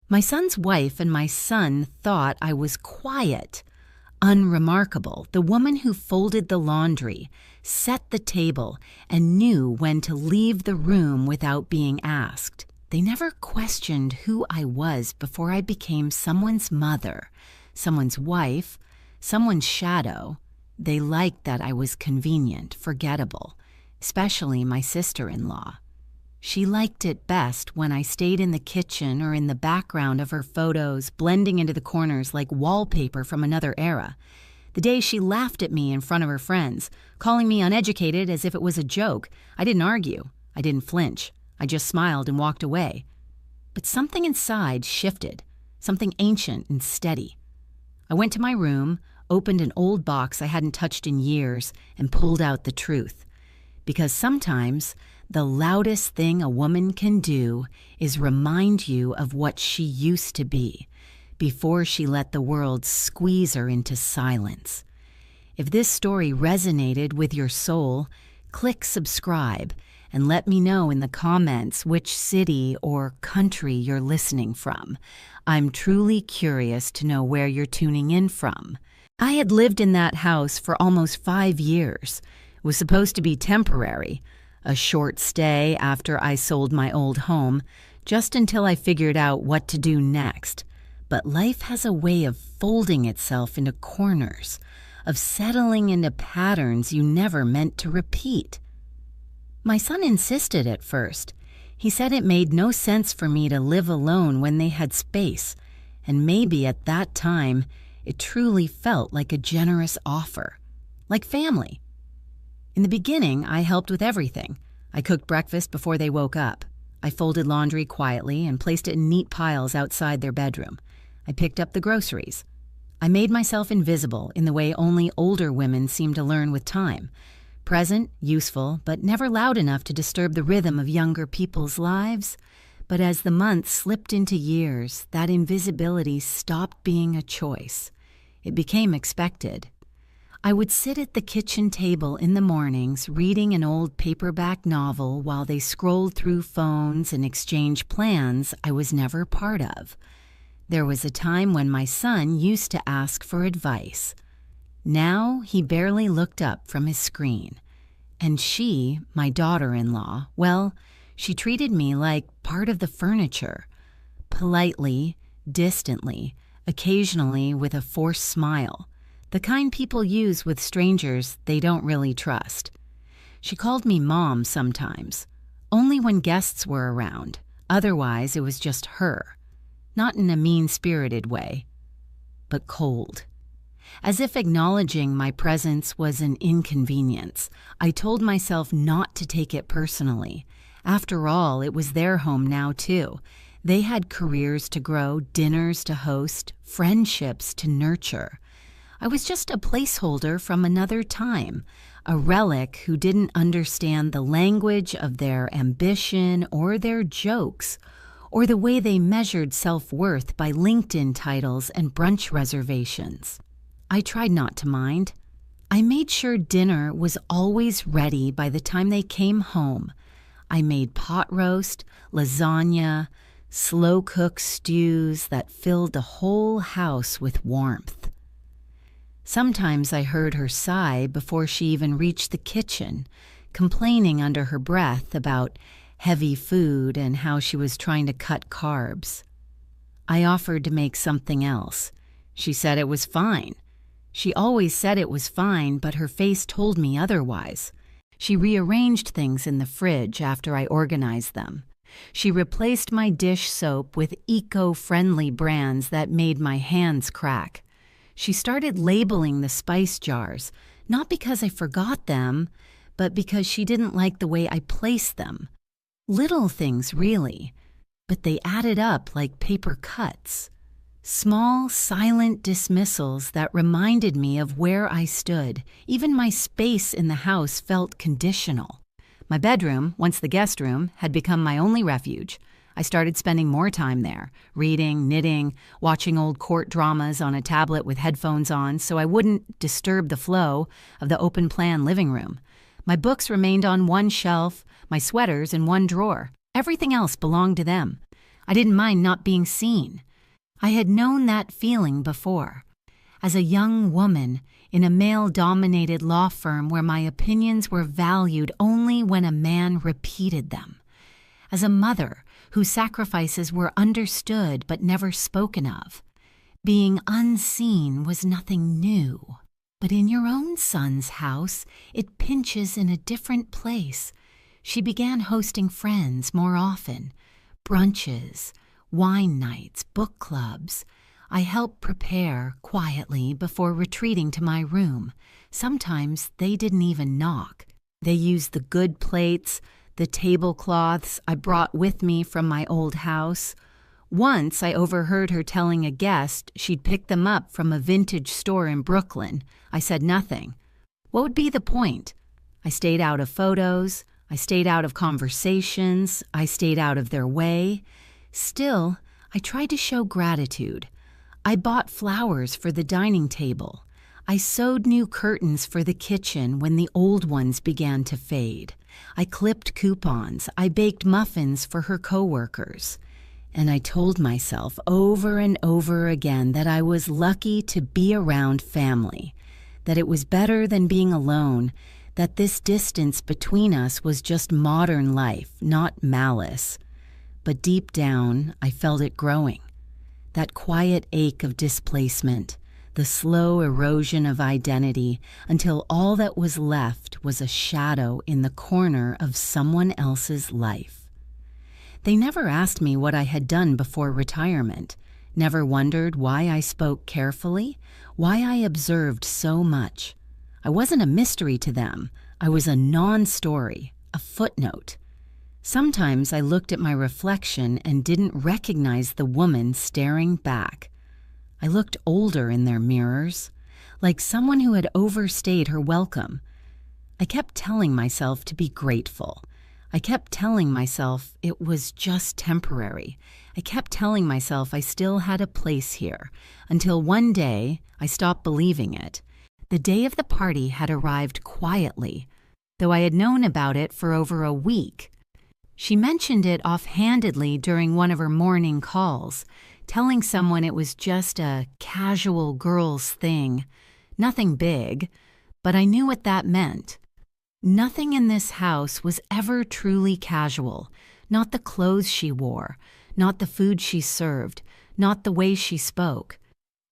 My son's wife and my son thought I was quiet, unremarkable, the woman who folded the laundry, set the table, and knew when to leave the room without being asked. They never questioned who I was before I became someone's mother, someone's wife, someone's shadow. They liked that I was convenient, forgettable, especially my sister-in-law. She liked it best when I stayed in the kitchen or in the background of her photos, blending into the corners like wallpaper from another era. The day she laughed at me in front of her friends, calling me uneducated as if it was a joke, I didn't argue. I didn't flinch. I just smiled and walked away. But something inside shifted, something ancient and steady. I went to my room, opened an old box I hadn't touched in years, and pulled out the truth. Because sometimes the loudest thing a woman can do is remind you of what she used to be before she let the world squeeze her into silence. If this story resonated with your soul, click subscribe and let me know in the comments which city or country you're listening from. I'm truly curious to know where you're tuning in from. I had lived in that house for almost 5 years. It was supposed to be temporary, a short stay after I sold my old home, just until I figured out what to do next. But life has a way of folding itself into corners, of settling into patterns you never meant to repeat. My son insisted at first. He said it made no sense for me to live alone when they had space, and maybe at that time it truly felt like a generous offer, like family. In the beginning, I helped with everything. I cooked breakfast before they woke up. I folded laundry quietly and placed it in neat piles outside their bedroom. I picked up the groceries. I made myself invisible in the way only older women seem to learn with time. Present, useful, but never loud enough to disturb the rhythm of younger people's lives. But as the months slipped into years, that invisibility stopped being a choice. It became expected. I would sit at the kitchen table in the mornings reading an old paperback novel while they scrolled through phones and exchanged plans I was never part of. There was a time when my son used to ask for advice. Now he barely looked up from his screen. And she, my daughter-in-law, well, she treated me like part of the furniture. Politely, distantly, occasionally with a forced smile. The kind people use with strangers they don't really trust. She called me Mom sometimes, only when guests were around. Otherwise, it was just her. Not in a mean-spirited way, but cold. As if acknowledging my presence was an inconvenience, I told myself not to take it personally. After all, it was their home now, too. They had careers to grow, dinners to host, friendships to nurture. I was just a placeholder from another time, a relic who didn't understand the language of their ambition or their jokes, or the way they measured self-worth by LinkedIn titles and brunch reservations. I tried not to mind. I made sure dinner was always ready by the time they came home. I made pot roast, lasagna, slow-cooked stews that filled the whole house with warmth. Sometimes I heard her sigh before she even reached the kitchen, complaining under her breath about heavy food and how she was trying to cut carbs. I offered to make something else. She said it was fine. She always said it was fine, but her face told me otherwise. She rearranged things in the fridge after I organized them. She replaced my dish soap with eco-friendly brands that made my hands crack. She started labeling the spice jars, not because I forgot them, but because she didn't like the way I placed them. Little things, really, but they added up like paper cuts. Small, silent dismissals that reminded me of where I stood. Even my space in the house felt conditional. My bedroom, once the guest room, had become my only refuge. I started spending more time there, reading, knitting, watching old court dramas on a tablet with headphones on so I wouldn't disturb the flow of the open-plan living room. My books remained on one shelf, my sweaters in one drawer. Everything else belonged to them. I didn't mind not being seen. I had known that feeling before. As a young woman in a male-dominated law firm where my opinions were valued only when a man repeated them. As a mother whose sacrifices were understood but never spoken of. Being unseen was nothing new. But in your own son's house, it pinches in a different place. She began hosting friends more often. Brunches, wine nights, book clubs. I helped prepare quietly before retreating to my room. Sometimes they didn't even knock. They used the good plates, the tablecloths I brought with me from my old house. Once I overheard her telling a guest she'd picked them up from a vintage store in Brooklyn. I said nothing. What would be the point? I stayed out of photos. I stayed out of conversations. I stayed out of their way. Still, I tried to show gratitude. I bought flowers for the dining table. I sewed new curtains for the kitchen when the old ones began to fade. I clipped coupons. I baked muffins for her coworkers. And I told myself over and over again that I was lucky to be around family, that it was better than being alone, that this distance between us was just modern life, not malice. But deep down, I felt it growing. That quiet ache of displacement, the slow erosion of identity, until all that was left was a shadow in the corner of someone else's life. They never asked me what I had done before retirement, never wondered why I spoke carefully, why I observed so much. I wasn't a mystery to them. I was a non-story, a footnote. Sometimes I looked at my reflection and didn't recognize the woman staring back. I looked older in their mirrors, like someone who had overstayed her welcome. I kept telling myself to be grateful. I kept telling myself it was just temporary. I kept telling myself I still had a place here, until one day I stopped believing it. The day of the party had arrived quietly, though I had known about it for over a week. She mentioned it offhandedly during one of her morning calls, telling someone it was just a casual girls' thing, nothing big, but I knew what that meant. Nothing in this house was ever truly casual, not the clothes she wore, not the food she served, not the way she spoke.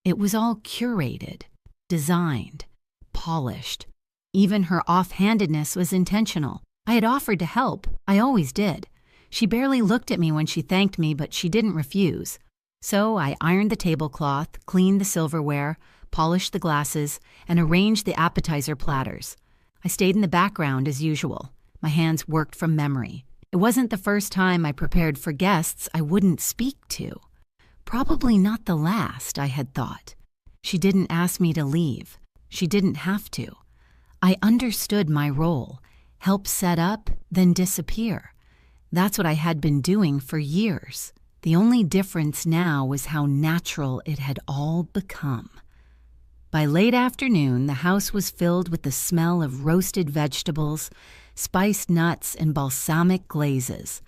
It was all curated, designed, polished. Even her offhandedness was intentional. I had offered to help. I always did. She barely looked at me when she thanked me, but she didn't refuse. So I ironed the tablecloth, cleaned the silverware, polished the glasses, and arranged the appetizer platters. I stayed in the background as usual. My hands worked from memory. It wasn't the first time I prepared for guests I wouldn't speak to. Probably not the last, I had thought. She didn't ask me to leave. She didn't have to. I understood my role. Help set up, then disappear. That's what I had been doing for years. The only difference now was how natural it had all become. By late afternoon, the house was filled with the smell of roasted vegetables, spiced nuts, and balsamic glazes.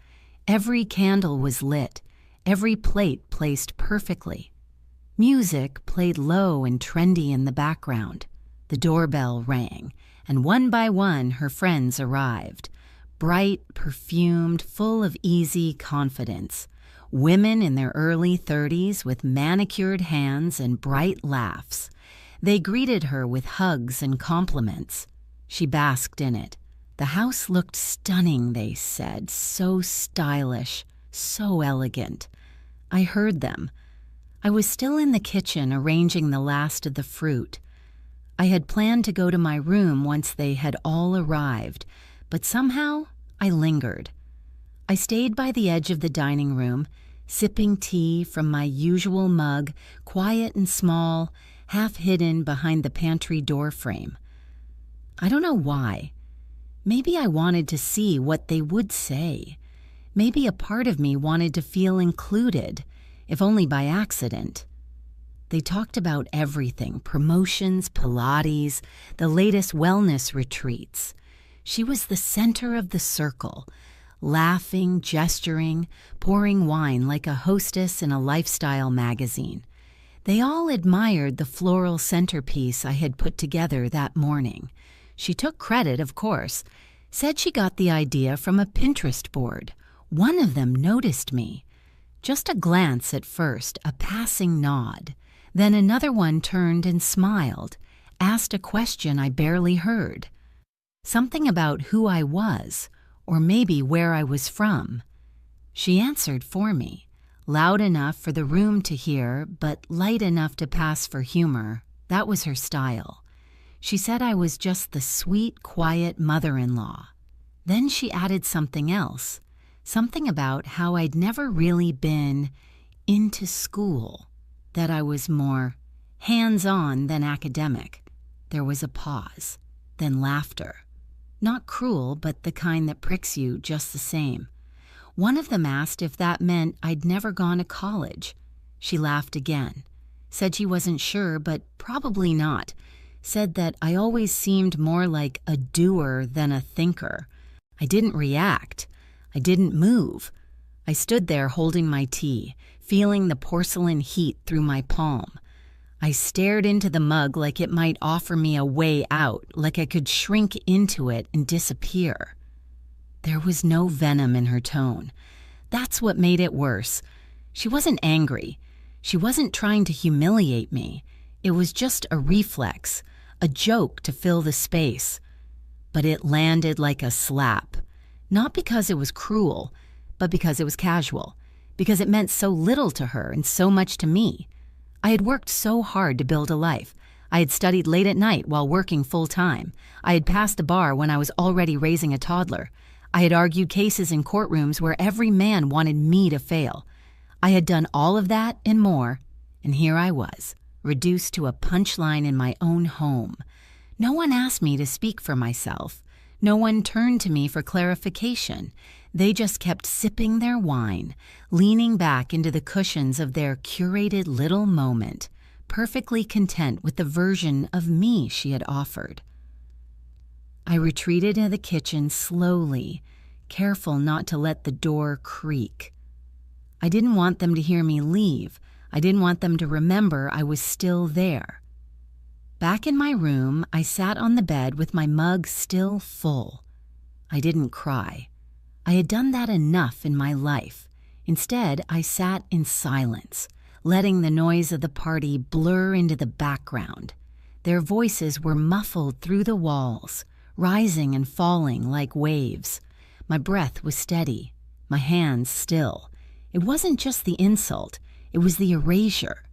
Every candle was lit, every plate placed perfectly. Music played low and trendy in the background. The doorbell rang, and one by one her friends arrived, bright, perfumed, full of easy confidence. Women in their early 30s with manicured hands and bright laughs. They greeted her with hugs and compliments. She basked in it. The house looked stunning, they said, so stylish, so elegant. I heard them. I was still in the kitchen arranging the last of the fruit. I had planned to go to my room once they had all arrived, but somehow I lingered. I stayed by the edge of the dining room, sipping tea from my usual mug, quiet and small, half hidden behind the pantry door frame. I don't know why. Maybe I wanted to see what they would say. Maybe a part of me wanted to feel included, if only by accident. They talked about everything, promotions, Pilates, the latest wellness retreats. She was the center of the circle, laughing, gesturing, pouring wine like a hostess in a lifestyle magazine. They all admired the floral centerpiece I had put together that morning. She took credit, of course, said she got the idea from a Pinterest board. One of them noticed me. Just a glance at first, a passing nod. Then another one turned and smiled, asked a question I barely heard. Something about who I was, or maybe where I was from. She answered for me, loud enough for the room to hear, but light enough to pass for humor. That was her style. She said I was just the sweet, quiet mother-in-law. Then she added something else, something about how I'd never really been into school, that I was more hands-on than academic. There was a pause, then laughter. Not cruel, but the kind that pricks you just the same. One of them asked if that meant I'd never gone to college. She laughed again, said she wasn't sure, but probably not. Said that I always seemed more like a doer than a thinker. I didn't react. I didn't move. I stood there holding my tea, feeling the porcelain heat through my palm. I stared into the mug like it might offer me a way out, like I could shrink into it and disappear. There was no venom in her tone. That's what made it worse. She wasn't angry. She wasn't trying to humiliate me. It was just a reflex, a joke to fill the space. But it landed like a slap. Not because it was cruel, but because it was casual. Because it meant so little to her and so much to me. I had worked so hard to build a life. I had studied late at night while working full-time. I had passed the bar when I was already raising a toddler. I had argued cases in courtrooms where every man wanted me to fail. I had done all of that and more, and here I was, reduced to a punchline in my own home. No one asked me to speak for myself. No one turned to me for clarification. They just kept sipping their wine, leaning back into the cushions of their curated little moment, perfectly content with the version of me she had offered. I retreated into the kitchen slowly, careful not to let the door creak. I didn't want them to hear me leave. I didn't want them to remember I was still there. Back in my room, I sat on the bed with my mug still full. I didn't cry. I had done that enough in my life. Instead, I sat in silence, letting the noise of the party blur into the background. Their voices were muffled through the walls, rising and falling like waves. My breath was steady, my hands still. It wasn't just the insult, it was the erasure.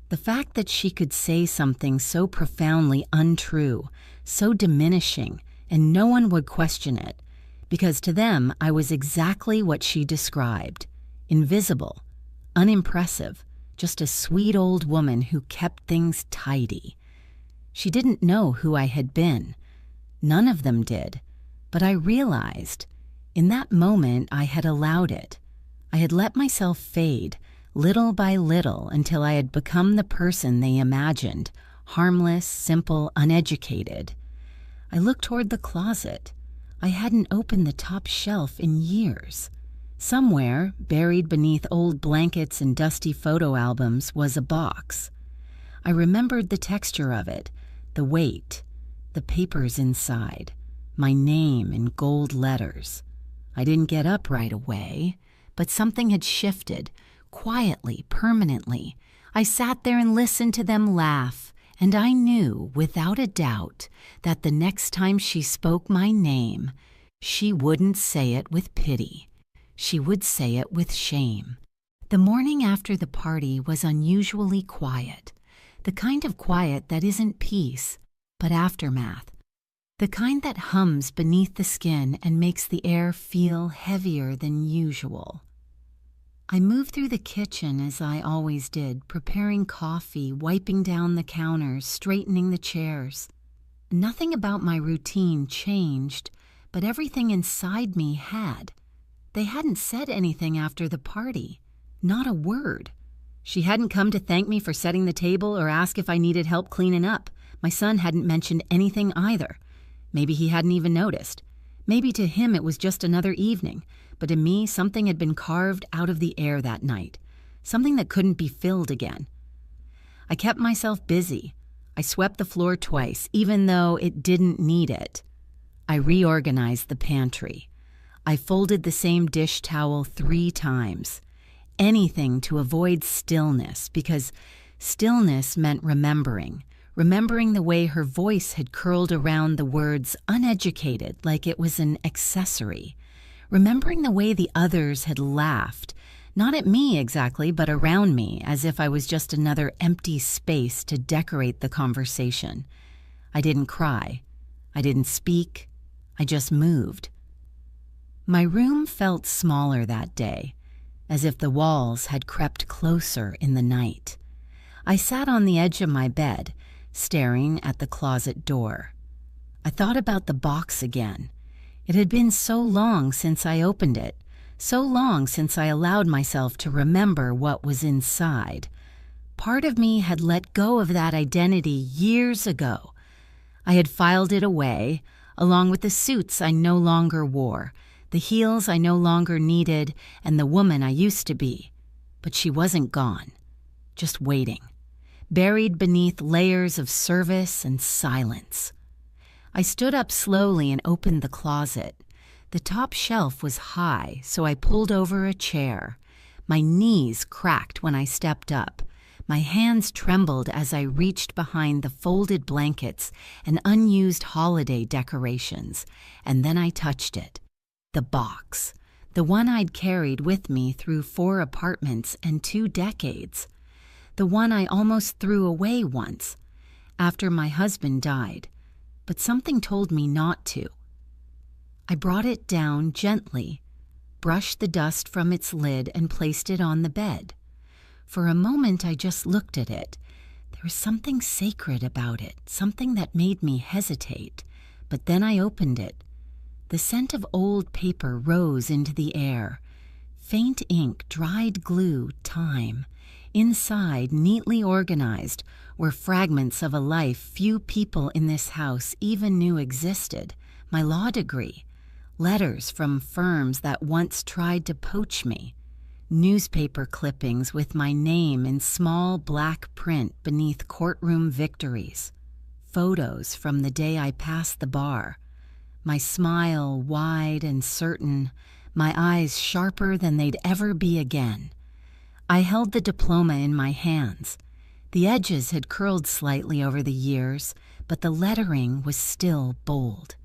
The fact that she could say something so profoundly untrue, so diminishing, and no one would question it, because to them I was exactly what she described. Invisible, unimpressive, just a sweet old woman who kept things tidy. She didn't know who I had been. None of them did. But I realized, in that moment I had allowed it. I had let myself fade, little by little, until I had become the person they imagined, harmless, simple, uneducated. I looked toward the closet. I hadn't opened the top shelf in years. Somewhere, buried beneath old blankets and dusty photo albums, was a box. I remembered the texture of it, the weight, the papers inside, my name in gold letters. I didn't get up right away, but something had shifted, quietly, permanently. I sat there and listened to them laugh, and I knew, without a doubt, that the next time she spoke my name, she wouldn't say it with pity. She would say it with shame. The morning after the party was unusually quiet, the kind of quiet that isn't peace, but aftermath, the kind that hums beneath the skin and makes the air feel heavier than usual. I moved through the kitchen as I always did, preparing coffee, wiping down the counters, straightening the chairs. Nothing about my routine changed, but everything inside me had. They hadn't said anything after the party, not a word. She hadn't come to thank me for setting the table or ask if I needed help cleaning up. My son hadn't mentioned anything either. Maybe he hadn't even noticed. Maybe to him it was just another evening, but to me something had been carved out of the air that night, something that couldn't be filled again. I kept myself busy. I swept the floor twice, even though it didn't need it. I reorganized the pantry. I folded the same dish towel 3 times. Anything to avoid stillness, because stillness meant remembering the way her voice had curled around the words uneducated like it was an accessory, remembering the way the others had laughed, not at me exactly, but around me, as if I was just another empty space to decorate the conversation. I didn't cry. I didn't speak. I just moved. My room felt smaller that day, as if the walls had crept closer in the night. I sat on the edge of my bed, staring at the closet door. I thought about the box again. It had been so long since I opened it, so long since I allowed myself to remember what was inside. Part of me had let go of that identity years ago. I had filed it away, along with the suits I no longer wore, the heels I no longer needed, and the woman I used to be. But she wasn't gone, just waiting, buried beneath layers of service and silence. I stood up slowly and opened the closet. The top shelf was high, so I pulled over a chair. My knees cracked when I stepped up. My hands trembled as I reached behind the folded blankets and unused holiday decorations, and then I touched it. The box, the one I'd carried with me through 4 apartments and 2 decades. The one I almost threw away once, after my husband died, but something told me not to. I brought it down gently, brushed the dust from its lid, and placed it on the bed. For a moment I just looked at it. There was something sacred about it, something that made me hesitate. But then I opened it. The scent of old paper rose into the air. Faint ink, dried glue, time. Inside, neatly organized, were fragments of a life few people in this house even knew existed. My law degree, letters from firms that once tried to poach me, newspaper clippings with my name in small black print beneath courtroom victories, photos from the day I passed the bar, my smile wide and certain, my eyes sharper than they'd ever be again. I held the diploma in my hands. The edges had curled slightly over the years, but the lettering was still bold.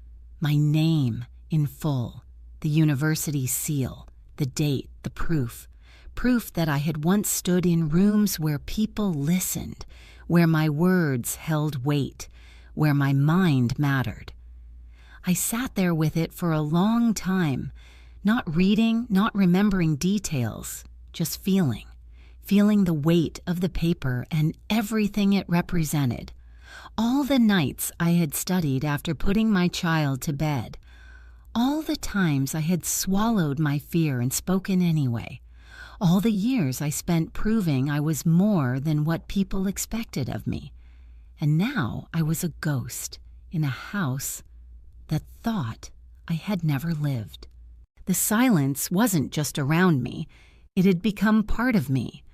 My name in full, the university seal, the date, the proof that I had once stood in rooms where people listened, where my words held weight, where my mind mattered. I sat there with it for a long time, not reading, not remembering details, just feeling the weight of the paper and everything it represented. All the nights I had studied after putting my child to bed, all the times I had swallowed my fear and spoken anyway, all the years I spent proving I was more than what people expected of me. And now I was a ghost in a house that thought I had never lived. The silence wasn't just around me, it had become part of me.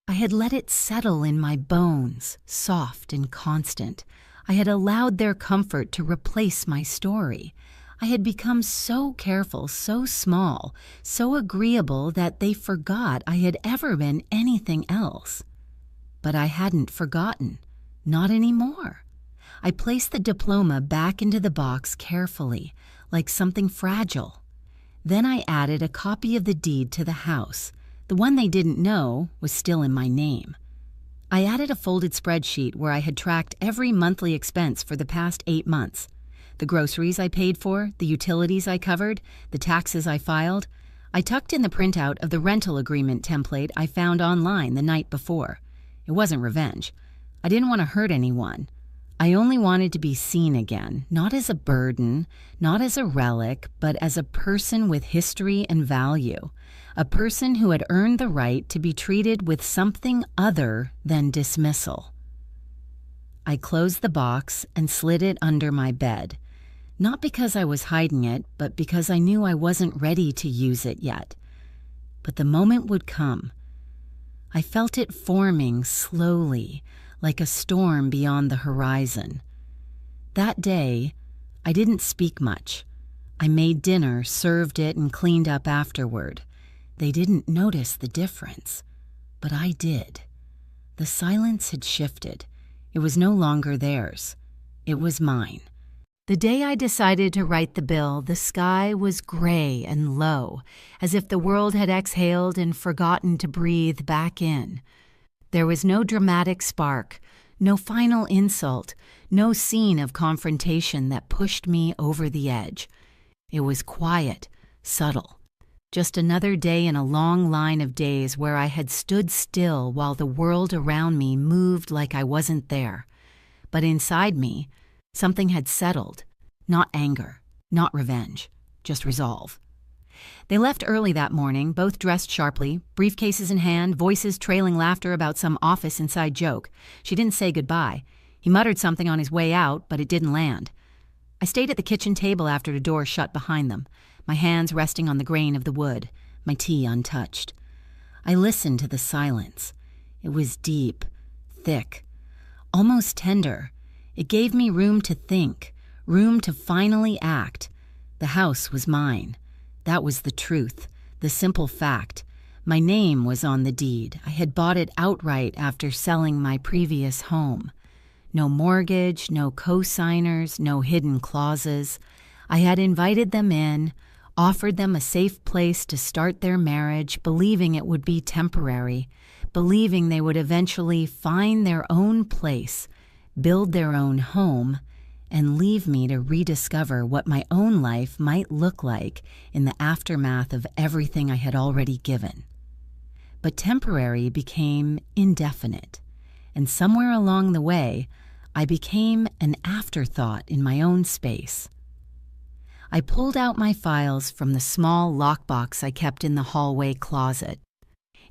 I had let it settle in my bones, soft and constant. I had allowed their comfort to replace my story. I had become so careful, so small, so agreeable that they forgot I had ever been anything else. But I hadn't forgotten, not anymore. I placed the diploma back into the box carefully, like something fragile. Then I added a copy of the deed to the house. The one they didn't know was still in my name. I added a folded spreadsheet where I had tracked every monthly expense for the past 8 months. The groceries I paid for, the utilities I covered, the taxes I filed. I tucked in the printout of the rental agreement template I found online the night before. It wasn't revenge. I didn't want to hurt anyone. I only wanted to be seen again, not as a burden, not as a relic, but as a person with history and value, a person who had earned the right to be treated with something other than dismissal. I closed the box and slid it under my bed. Not because I was hiding it, but because I knew I wasn't ready to use it yet. But the moment would come. I felt it forming slowly, like a storm beyond the horizon. That day, I didn't speak much. I made dinner, served it, and cleaned up afterward. They didn't notice the difference, but I did. The silence had shifted. It was no longer theirs. It was mine. The day I decided to write the bill, the sky was gray and low, as if the world had exhaled and forgotten to breathe back in. There was no dramatic spark, no final insult, no scene of confrontation that pushed me over the edge. It was quiet, subtle. Just another day in a long line of days where I had stood still while the world around me moved like I wasn't there. But inside me, something had settled. Not anger, not revenge, just resolve. They left early that morning, both dressed sharply, briefcases in hand, voices trailing laughter about some office inside joke. She didn't say goodbye. He muttered something on his way out, but it didn't land. I stayed at the kitchen table after the door shut behind them, my hands resting on the grain of the wood, my tea untouched. I listened to the silence. It was deep, thick, almost tender. It gave me room to think, room to finally act. The house was mine. That was the truth, the simple fact. My name was on the deed. I had bought it outright after selling my previous home. No mortgage, no co-signers, no hidden clauses. I had invited them in, offered them a safe place to start their marriage, believing it would be temporary, believing they would eventually find their own place, build their own home, and leave me to rediscover what my own life might look like in the aftermath of everything I had already given. But temporary became indefinite, and somewhere along the way, I became an afterthought in my own space. I pulled out my files from the small lockbox I kept in the hallway closet.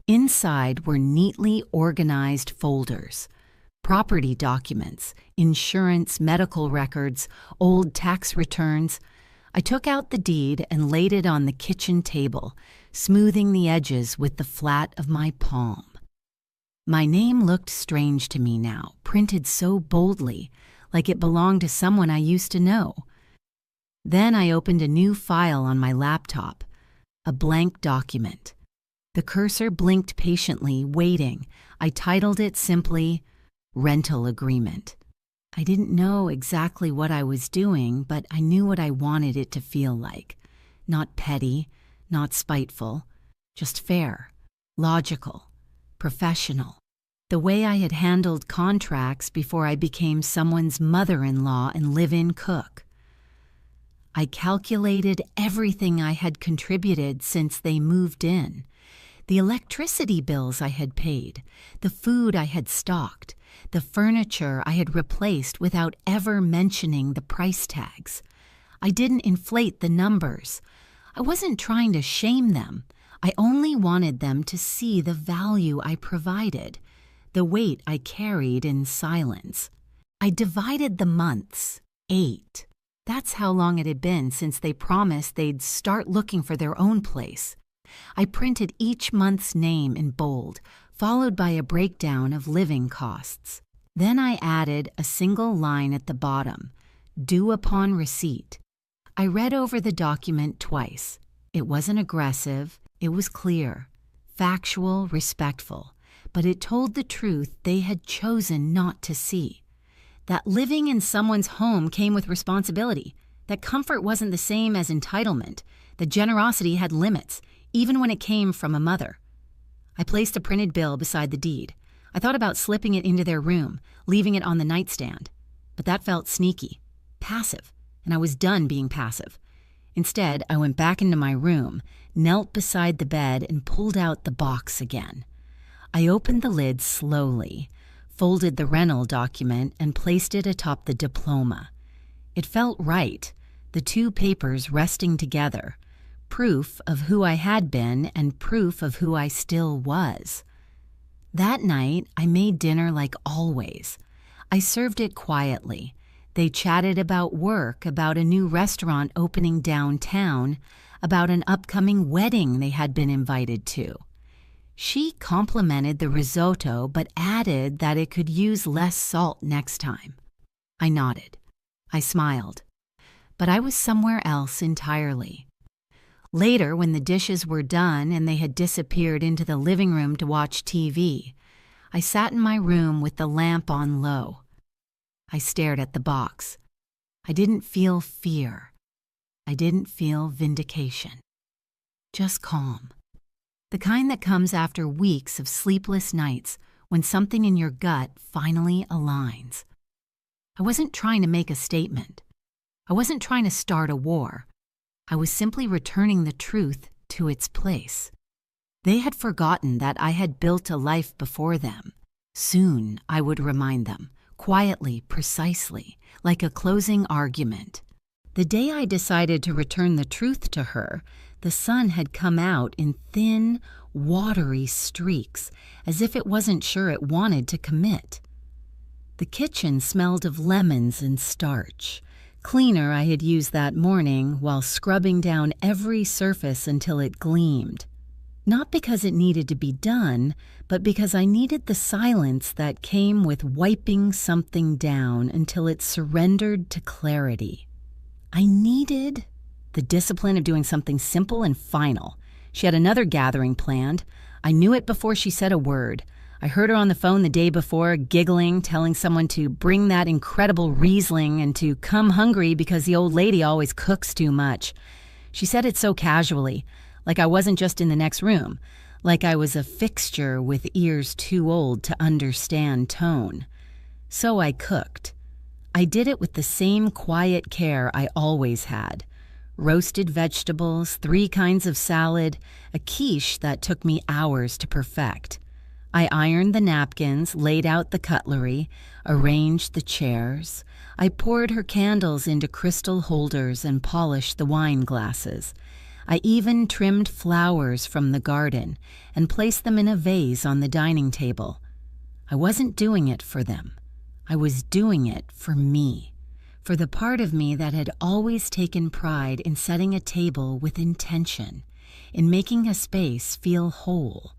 Inside were neatly organized folders. Property documents, insurance, medical records, old tax returns. I took out the deed and laid it on the kitchen table, smoothing the edges with the flat of my palm. My name looked strange to me now, printed so boldly, like it belonged to someone I used to know. Then I opened a new file on my laptop, a blank document. The cursor blinked patiently, waiting. I titled it simply, Rental Agreement. I didn't know exactly what I was doing, but I knew what I wanted it to feel like. Not petty, not spiteful, just fair, logical, professional. The way I had handled contracts before I became someone's mother-in-law and live-in cook. I calculated everything I had contributed since they moved in. The electricity bills I had paid, the food I had stocked, the furniture I had replaced without ever mentioning the price tags. I didn't inflate the numbers. I wasn't trying to shame them. I only wanted them to see the value I provided, the weight I carried in silence. I divided the months, 8. That's how long it had been since they promised they'd start looking for their own place. I printed each month's name in bold, followed by a breakdown of living costs. Then I added a single line at the bottom, due upon receipt. I read over the document twice. It wasn't aggressive, it was clear, factual, respectful, but it told the truth they had chosen not to see. That living in someone's home came with responsibility, that comfort wasn't the same as entitlement, that generosity had limits, even when it came from a mother. I placed a printed bill beside the deed. I thought about slipping it into their room, leaving it on the nightstand. But that felt sneaky, passive, and I was done being passive. Instead, I went back into my room, knelt beside the bed, and pulled out the box again. I opened the lid slowly, folded the rental document, and placed it atop the diploma. It felt right, the two papers resting together, proof of who I had been and proof of who I still was. That night, I made dinner like always. I served it quietly. They chatted about work, about a new restaurant opening downtown, about an upcoming wedding they had been invited to. She complimented the risotto but added that it could use less salt next time. I nodded. I smiled. But I was somewhere else entirely. Later, when the dishes were done and they had disappeared into the living room to watch TV, I sat in my room with the lamp on low. I stared at the box. I didn't feel fear. I didn't feel vindication. Just calm. The kind that comes after weeks of sleepless nights when something in your gut finally aligns. I wasn't trying to make a statement. I wasn't trying to start a war. I was simply returning the truth to its place. They had forgotten that I had built a life before them. Soon, I would remind them, quietly, precisely, like a closing argument. The day I decided to return the truth to her, the sun had come out in thin, watery streaks, as if it wasn't sure it wanted to commit. The kitchen smelled of lemons and starch, cleaner I had used that morning while scrubbing down every surface until it gleamed. Not because it needed to be done, but because I needed the silence that came with wiping something down until it surrendered to clarity. I needed the discipline of doing something simple and final. She had another gathering planned. I knew it before she said a word. I heard her on the phone the day before, giggling, telling someone to bring that incredible Riesling and to come hungry because the old lady always cooks too much. She said it so casually, like I wasn't just in the next room, like I was a fixture with ears too old to understand tone. So I cooked. I did it with the same quiet care I always had. Roasted vegetables, 3 kinds of salad, a quiche that took me hours to perfect. I ironed the napkins, laid out the cutlery, arranged the chairs. I poured her candles into crystal holders and polished the wine glasses. I even trimmed flowers from the garden and placed them in a vase on the dining table. I wasn't doing it for them. I was doing it for me. For the part of me that had always taken pride in setting a table with intention, in making a space feel whole.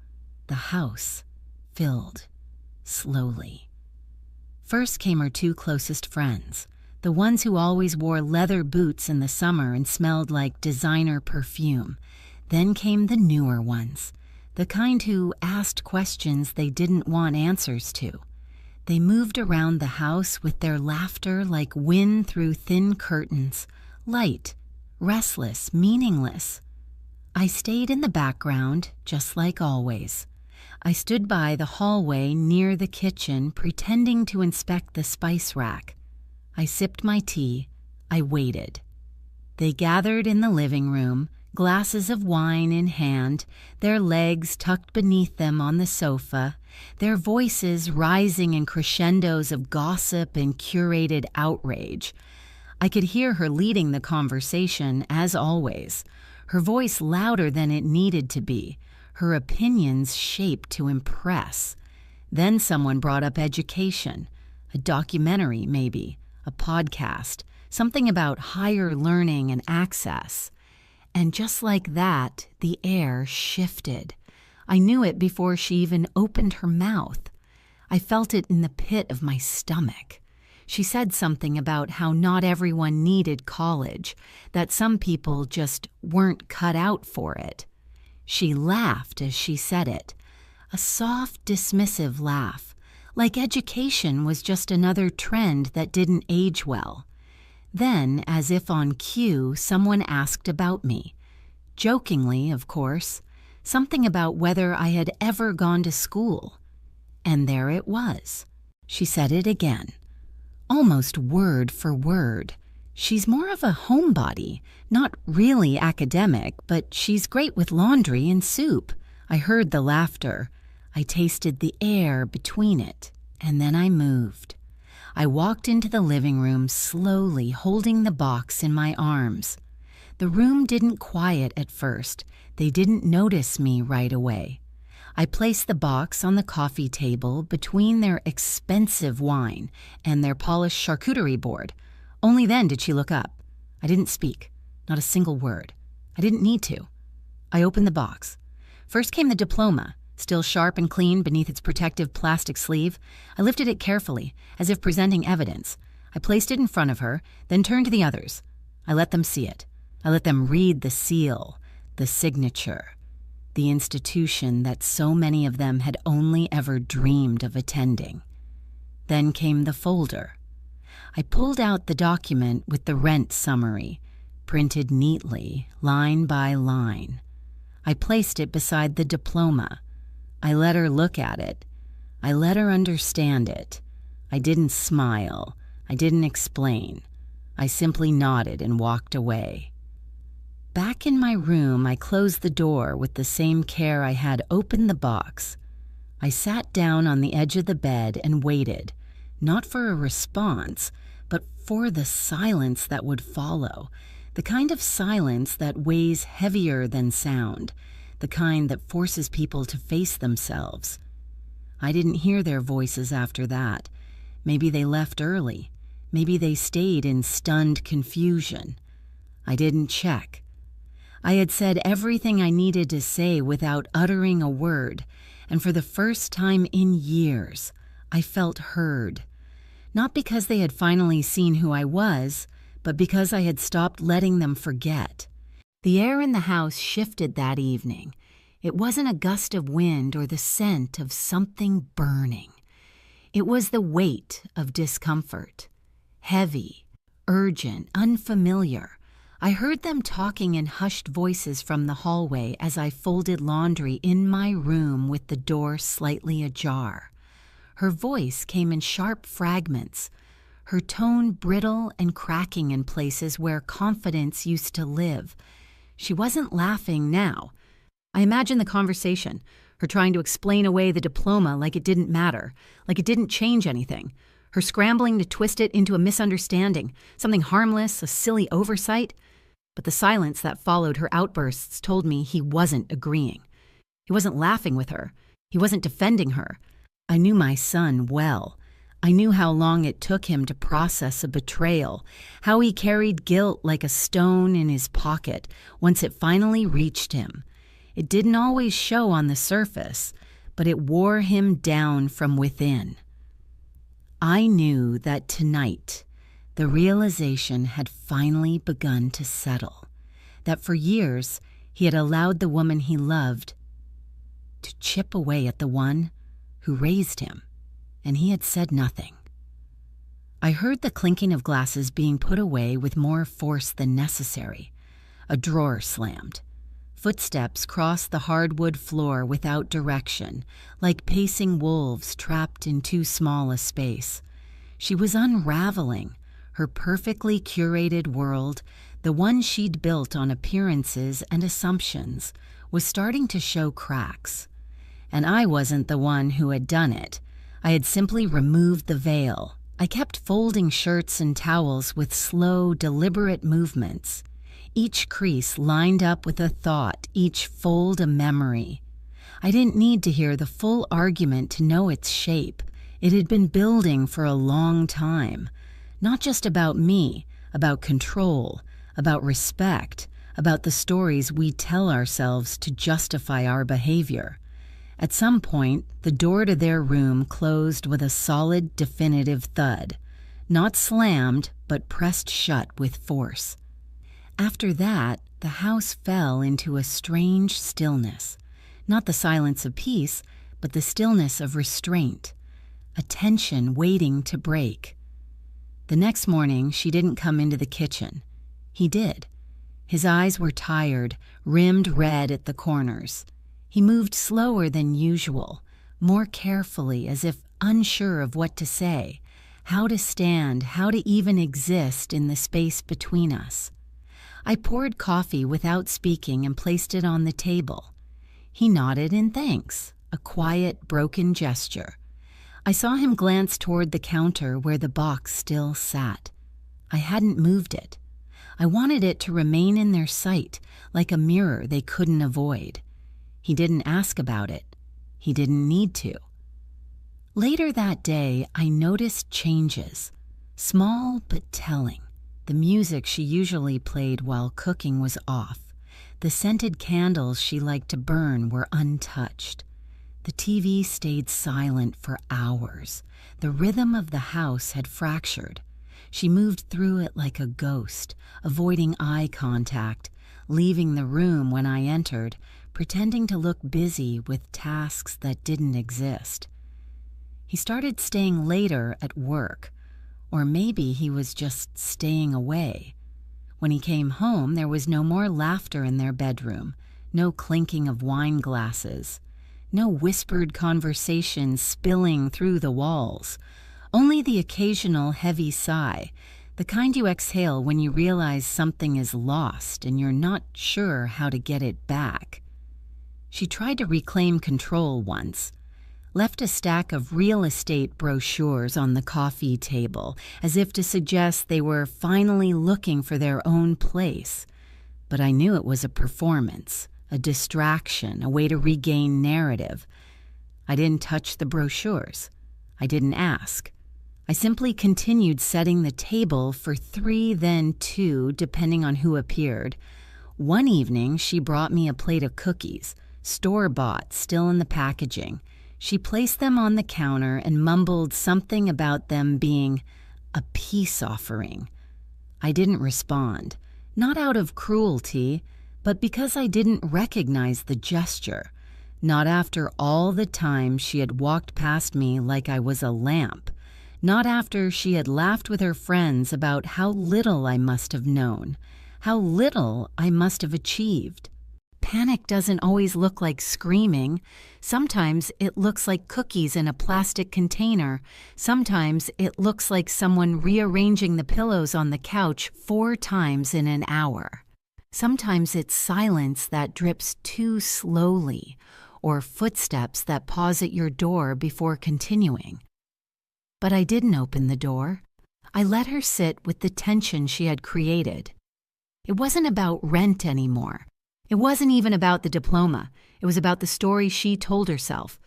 The house filled, slowly. First came her 2 closest friends, the ones who always wore leather boots in the summer and smelled like designer perfume. Then came the newer ones, the kind who asked questions they didn't want answers to. They moved around the house with their laughter like wind through thin curtains, light, restless, meaningless. I stayed in the background, just like always. I stood by the hallway near the kitchen, pretending to inspect the spice rack. I sipped my tea. I waited. They gathered in the living room, glasses of wine in hand, their legs tucked beneath them on the sofa, their voices rising in crescendos of gossip and curated outrage. I could hear her leading the conversation, as always, her voice louder than it needed to be, her opinions shaped to impress. Then someone brought up education, a documentary maybe, a podcast, something about higher learning and access. And just like that, the air shifted. I knew it before she even opened her mouth. I felt it in the pit of my stomach. She said something about how not everyone needed college, that some people just weren't cut out for it. She laughed as she said it, a soft, dismissive laugh, like education was just another trend that didn't age well. Then, as if on cue, someone asked about me. Jokingly, of course, something about whether I had ever gone to school. And there it was. She said it again, almost word for word. She's more of a homebody, not really academic, but she's great with laundry and soup. I heard the laughter. I tasted the air between it, and then I moved. I walked into the living room slowly, holding the box in my arms. The room didn't quiet at first. They didn't notice me right away. I placed the box on the coffee table between their expensive wine and their polished charcuterie board. Only then did she look up. I didn't speak, not a single word. I didn't need to. I opened the box. First came the diploma, still sharp and clean beneath its protective plastic sleeve. I lifted it carefully, as if presenting evidence. I placed it in front of her, then turned to the others. I let them see it. I let them read the seal, the signature, the institution that so many of them had only ever dreamed of attending. Then came the folder. I pulled out the document with the rent summary, printed neatly, line by line. I placed it beside the diploma. I let her look at it. I let her understand it. I didn't smile. I didn't explain. I simply nodded and walked away. Back in my room, I closed the door with the same care I had opened the box. I sat down on the edge of the bed and waited, not for a response, but for the silence that would follow, the kind of silence that weighs heavier than sound, the kind that forces people to face themselves. I didn't hear their voices after that. Maybe they left early. Maybe they stayed in stunned confusion. I didn't check. I had said everything I needed to say without uttering a word, and for the first time in years, I felt heard. Not because they had finally seen who I was, but because I had stopped letting them forget. The air in the house shifted that evening. It wasn't a gust of wind or the scent of something burning. It was the weight of discomfort. Heavy, urgent, unfamiliar. I heard them talking in hushed voices from the hallway as I folded laundry in my room with the door slightly ajar. Her voice came in sharp fragments, her tone brittle and cracking in places where confidence used to live. She wasn't laughing now. I imagined the conversation, her trying to explain away the diploma like it didn't matter, like it didn't change anything, her scrambling to twist it into a misunderstanding, something harmless, a silly oversight. But the silence that followed her outbursts told me he wasn't agreeing. He wasn't laughing with her. He wasn't defending her. I knew my son well. I knew how long it took him to process a betrayal, how he carried guilt like a stone in his pocket once it finally reached him. It didn't always show on the surface, but it wore him down from within. I knew that tonight, the realization had finally begun to settle, that for years he had allowed the woman he loved to chip away at the one who raised him, and he had said nothing. I heard the clinking of glasses being put away with more force than necessary. A drawer slammed. Footsteps crossed the hardwood floor without direction, like pacing wolves trapped in too small a space. She was unraveling. Her perfectly curated world, the one she'd built on appearances and assumptions, was starting to show cracks. And I wasn't the one who had done it. I had simply removed the veil. I kept folding shirts and towels with slow, deliberate movements. Each crease lined up with a thought, each fold a memory. I didn't need to hear the full argument to know its shape. It had been building for a long time. Not just about me, about control, about respect, about the stories we tell ourselves to justify our behavior. At some point, the door to their room closed with a solid, definitive thud. Not slammed, but pressed shut with force. After that, the house fell into a strange stillness. Not the silence of peace, but the stillness of restraint. A tension waiting to break. The next morning, she didn't come into the kitchen. He did. His eyes were tired, rimmed red at the corners. He moved slower than usual, more carefully, as if unsure of what to say, how to stand, how to even exist in the space between us. I poured coffee without speaking and placed it on the table. He nodded in thanks, a quiet, broken gesture. I saw him glance toward the counter where the box still sat. I hadn't moved it. I wanted it to remain in their sight, like a mirror they couldn't avoid. He didn't ask about it. He didn't need to. Later that day, I noticed changes, small but telling. The music she usually played while cooking was off. The scented candles she liked to burn were untouched. The TV stayed silent for hours. The rhythm of the house had fractured. She moved through it like a ghost, avoiding eye contact, leaving the room when I entered, pretending to look busy with tasks that didn't exist. He started staying later at work, or maybe he was just staying away. When he came home, there was no more laughter in their bedroom, no clinking of wine glasses, no whispered conversation spilling through the walls, only the occasional heavy sigh, the kind you exhale when you realize something is lost and you're not sure how to get it back. She tried to reclaim control once, left a stack of real estate brochures on the coffee table, as if to suggest they were finally looking for their own place. But I knew it was a performance, a distraction, a way to regain narrative. I didn't touch the brochures. I didn't ask. I simply continued setting the table for 3, then 2, depending on who appeared. One evening, she brought me a plate of cookies, store-bought, still in the packaging. She placed them on the counter and mumbled something about them being a peace offering. I didn't respond, not out of cruelty, but because I didn't recognize the gesture, not after all the time she had walked past me like I was a lamp, not after she had laughed with her friends about how little I must have known, how little I must have achieved. Panic doesn't always look like screaming. Sometimes it looks like cookies in a plastic container. Sometimes it looks like someone rearranging the pillows on the couch 4 times in an hour. Sometimes it's silence that drips too slowly, or footsteps that pause at your door before continuing. But I didn't open the door. I let her sit with the tension she had created. It wasn't about rent anymore. It wasn't even about the diploma. It was about the story she told herself,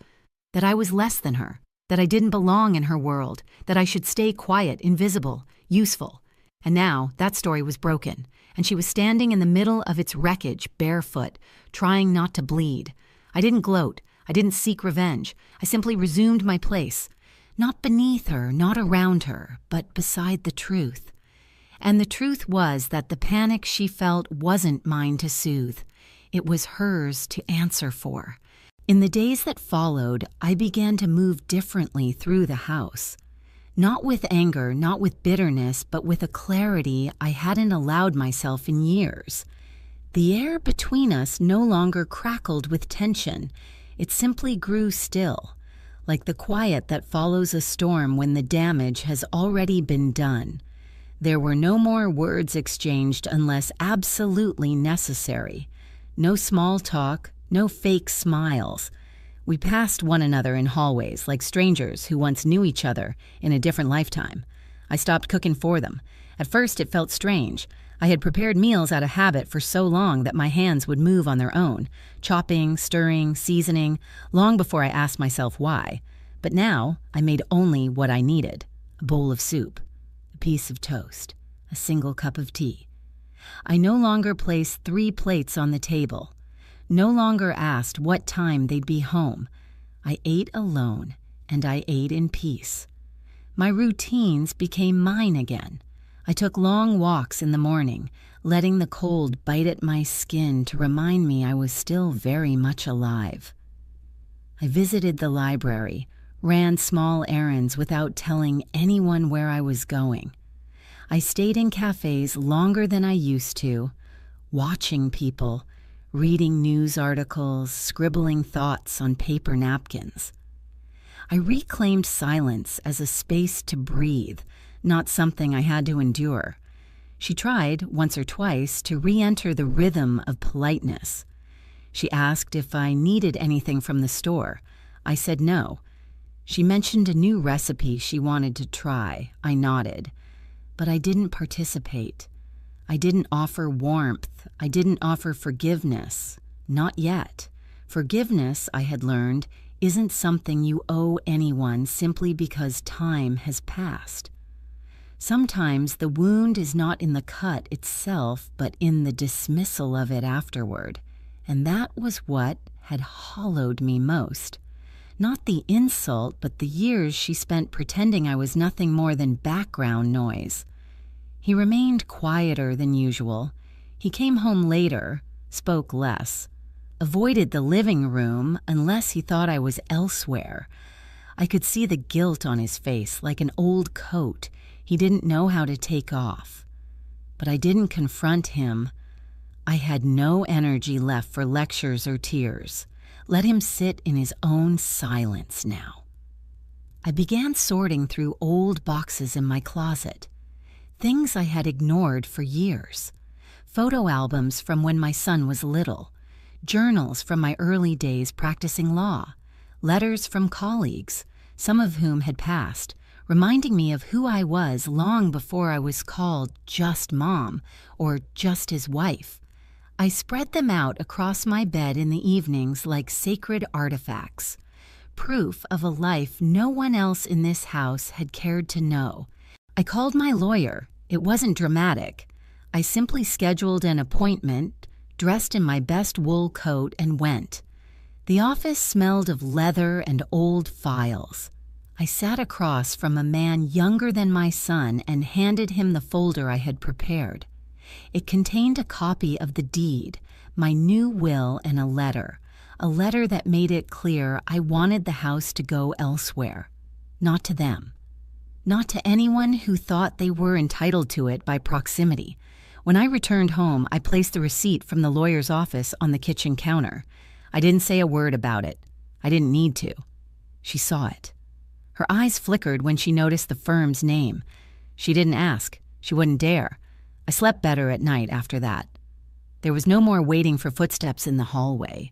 that I was less than her, that I didn't belong in her world, that I should stay quiet, invisible, useful. And now that story was broken, and she was standing in the middle of its wreckage, barefoot, trying not to bleed. I didn't gloat. I didn't seek revenge. I simply resumed my place, not beneath her, not around her, but beside the truth. And the truth was that the panic she felt wasn't mine to soothe. It was hers to answer for. In the days that followed, I began to move differently through the house. Not with anger, not with bitterness, but with a clarity I hadn't allowed myself in years. The air between us no longer crackled with tension. It simply grew still, like the quiet that follows a storm when the damage has already been done. There were no more words exchanged unless absolutely necessary. No small talk, no fake smiles. We passed one another in hallways like strangers who once knew each other in a different lifetime. I stopped cooking for them. At first it felt strange. I had prepared meals out of habit for so long that my hands would move on their own, chopping, stirring, seasoning, long before I asked myself why. But now I made only what I needed: a bowl of soup, a piece of toast, a single cup of tea. I no longer placed 3 plates on the table, no longer asked what time they'd be home. I ate alone, and I ate in peace. My routines became mine again. I took long walks in the morning, letting the cold bite at my skin to remind me I was still very much alive. I visited the library, ran small errands without telling anyone where I was going. I stayed in cafes longer than I used to, watching people, reading news articles, scribbling thoughts on paper napkins. I reclaimed silence as a space to breathe, not something I had to endure. She tried, once or twice, to re-enter the rhythm of politeness. She asked if I needed anything from the store. I said no. She mentioned a new recipe she wanted to try. I nodded. But I didn't participate. I didn't offer warmth. I didn't offer forgiveness. Not yet. Forgiveness, I had learned, isn't something you owe anyone simply because time has passed. Sometimes the wound is not in the cut itself, but in the dismissal of it afterward, and that was what had hollowed me most. Not the insult, but the years she spent pretending I was nothing more than background noise. He remained quieter than usual. He came home later, spoke less, avoided the living room unless he thought I was elsewhere. I could see the guilt on his face, like an old coat he didn't know how to take off. But I didn't confront him. I had no energy left for lectures or tears. Let him sit in his own silence now. I began sorting through old boxes in my closet, things I had ignored for years. Photo albums from when my son was little, journals from my early days practicing law, letters from colleagues, some of whom had passed, reminding me of who I was long before I was called just Mom or just his wife. I spread them out across my bed in the evenings like sacred artifacts, proof of a life no one else in this house had cared to know. I called my lawyer. It wasn't dramatic. I simply scheduled an appointment, dressed in my best wool coat, and went. The office smelled of leather and old files. I sat across from a man younger than my son and handed him the folder I had prepared. It contained a copy of the deed, my new will, and a letter that made it clear I wanted the house to go elsewhere, not to them, not to anyone who thought they were entitled to it by proximity. When I returned home, I placed the receipt from the lawyer's office on the kitchen counter. I didn't say a word about it. I didn't need to. She saw it. Her eyes flickered when she noticed the firm's name. She didn't ask. She wouldn't dare. I slept better at night after that. There was no more waiting for footsteps in the hallway.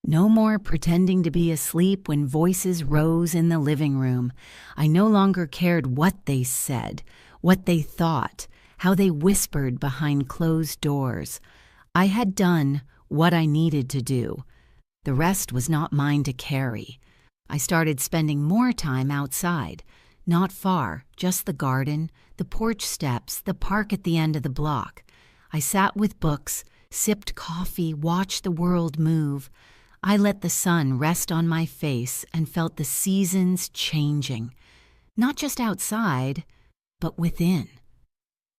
No more pretending to be asleep when voices rose in the living room. I no longer cared what they said, what they thought, how they whispered behind closed doors. I had done what I needed to do. The rest was not mine to carry. I started spending more time outside. Not far, just the garden, the porch steps, the park at the end of the block. I sat with books, sipped coffee, watched the world move. I let the sun rest on my face and felt the seasons changing. Not just outside, but within.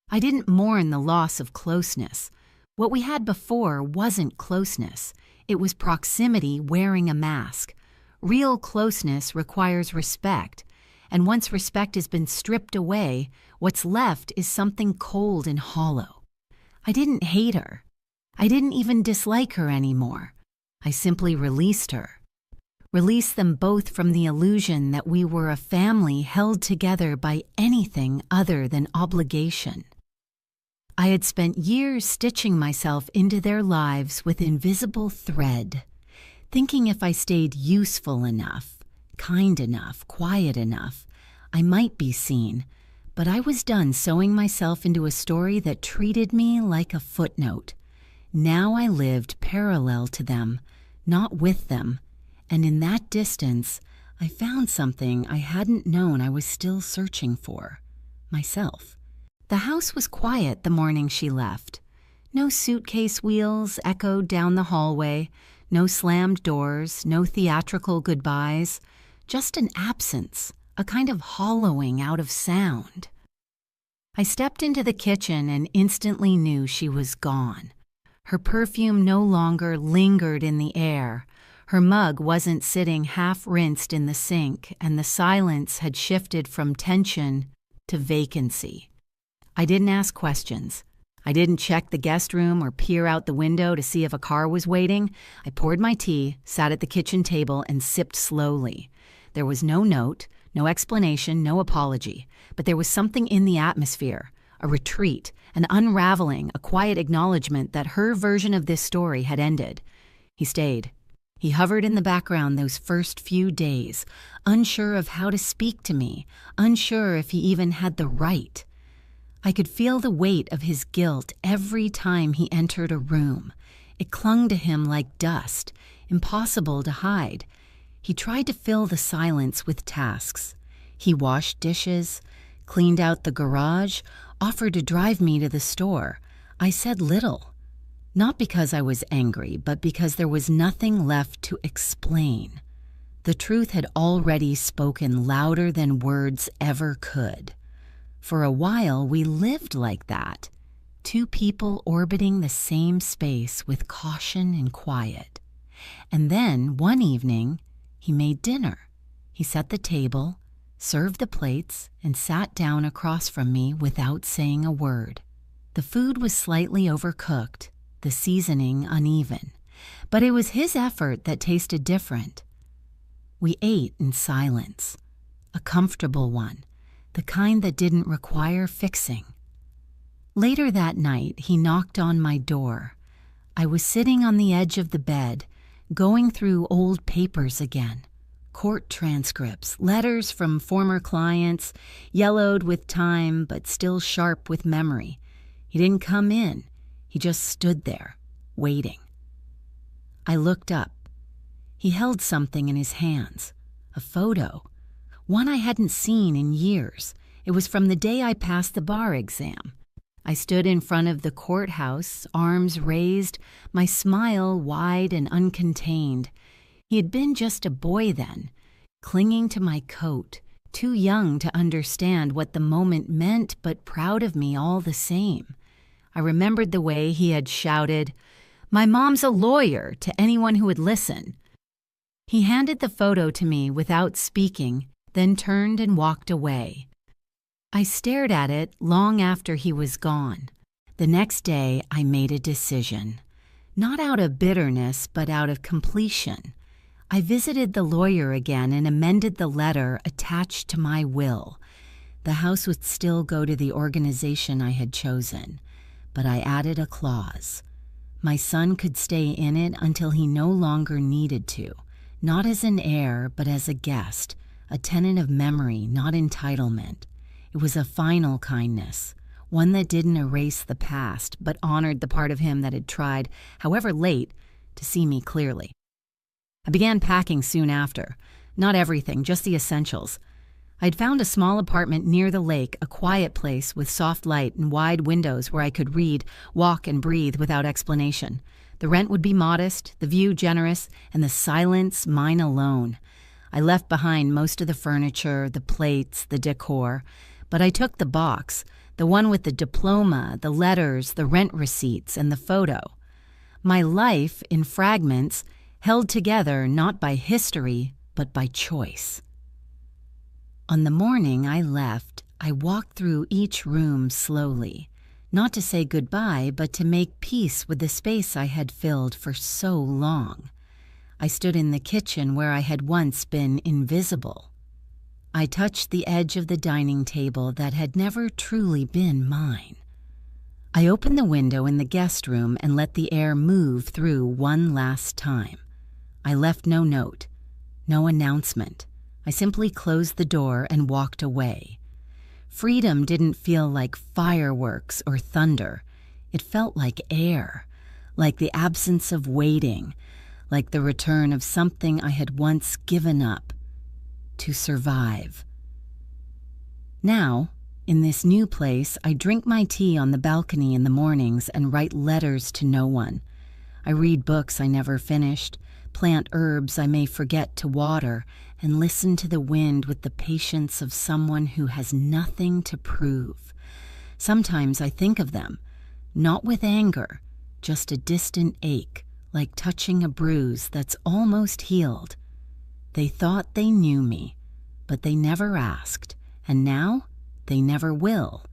I didn't mourn the loss of closeness. What we had before wasn't closeness. It was proximity wearing a mask. Real closeness requires respect. And once respect has been stripped away, what's left is something cold and hollow. I didn't hate her. I didn't even dislike her anymore. I simply released her. Released them both from the illusion that we were a family held together by anything other than obligation. I had spent years stitching myself into their lives with invisible thread, thinking if I stayed useful enough, kind enough, quiet enough, I might be seen, but I was done sewing myself into a story that treated me like a footnote. Now I lived parallel to them, not with them, and in that distance, I found something I hadn't known I was still searching for, myself. The house was quiet the morning she left. No suitcase wheels echoed down the hallway, no slammed doors, no theatrical goodbyes. Just an absence, a kind of hollowing out of sound. I stepped into the kitchen and instantly knew she was gone. Her perfume no longer lingered in the air. Her mug wasn't sitting half-rinsed in the sink, and the silence had shifted from tension to vacancy. I didn't ask questions. I didn't check the guest room or peer out the window to see if a car was waiting. I poured my tea, sat at the kitchen table, and sipped slowly. There was no note, no explanation, no apology, but there was something in the atmosphere, a retreat, an unraveling, a quiet acknowledgement that her version of this story had ended. He stayed. He hovered in the background those first few days, unsure of how to speak to me, unsure if he even had the right. I could feel the weight of his guilt every time he entered a room. It clung to him like dust, impossible to hide. He tried to fill the silence with tasks. He washed dishes, cleaned out the garage, offered to drive me to the store. I said little, not because I was angry, but because there was nothing left to explain. The truth had already spoken louder than words ever could. For a while, we lived like that, two people orbiting the same space with caution and quiet. And then, one evening, he made dinner. He set the table, served the plates, and sat down across from me without saying a word. The food was slightly overcooked, the seasoning uneven, but it was his effort that tasted different. We ate in silence, a comfortable one, the kind that didn't require fixing. Later that night, he knocked on my door. I was sitting on the edge of the bed, going through old papers again. Court transcripts, letters from former clients, yellowed with time but still sharp with memory. He didn't come in. He just stood there, waiting. I looked up. He held something in his hands, a photo, one I hadn't seen in years. It was from the day I passed the bar exam. I stood in front of the courthouse, arms raised, my smile wide and uncontained. He had been just a boy then, clinging to my coat, too young to understand what the moment meant, but proud of me all the same. I remembered the way he had shouted, "My mom's a lawyer," to anyone who would listen. He handed the photo to me without speaking, then turned and walked away. I stared at it long after he was gone. The next day, I made a decision. Not out of bitterness, but out of completion. I visited the lawyer again and amended the letter attached to my will. The house would still go to the organization I had chosen, but I added a clause. My son could stay in it until he no longer needed to. Not as an heir, but as a guest, a tenant of memory, not entitlement. It was a final kindness, one that didn't erase the past, but honored the part of him that had tried, however late, to see me clearly. I began packing soon after. Not everything, just the essentials. I'd found a small apartment near the lake, a quiet place with soft light and wide windows where I could read, walk, and breathe without explanation. The rent would be modest, the view generous, and the silence mine alone. I left behind most of the furniture, the plates, the decor, but I took the box, the one with the diploma, the letters, the rent receipts, and the photo. My life, in fragments, held together not by history, but by choice. On the morning I left, I walked through each room slowly. Not to say goodbye, but to make peace with the space I had filled for so long. I stood in the kitchen where I had once been invisible. I touched the edge of the dining table that had never truly been mine. I opened the window in the guest room and let the air move through one last time. I left no note, no announcement. I simply closed the door and walked away. Freedom didn't feel like fireworks or thunder. It felt like air, like the absence of waiting, like the return of something I had once given up to survive. Now, in this new place, I drink my tea on the balcony in the mornings and write letters to no one. I read books I never finished, plant herbs I may forget to water, and listen to the wind with the patience of someone who has nothing to prove. Sometimes I think of them, not with anger, just a distant ache, like touching a bruise that's almost healed. They thought they knew me, but they never asked, and now they never will.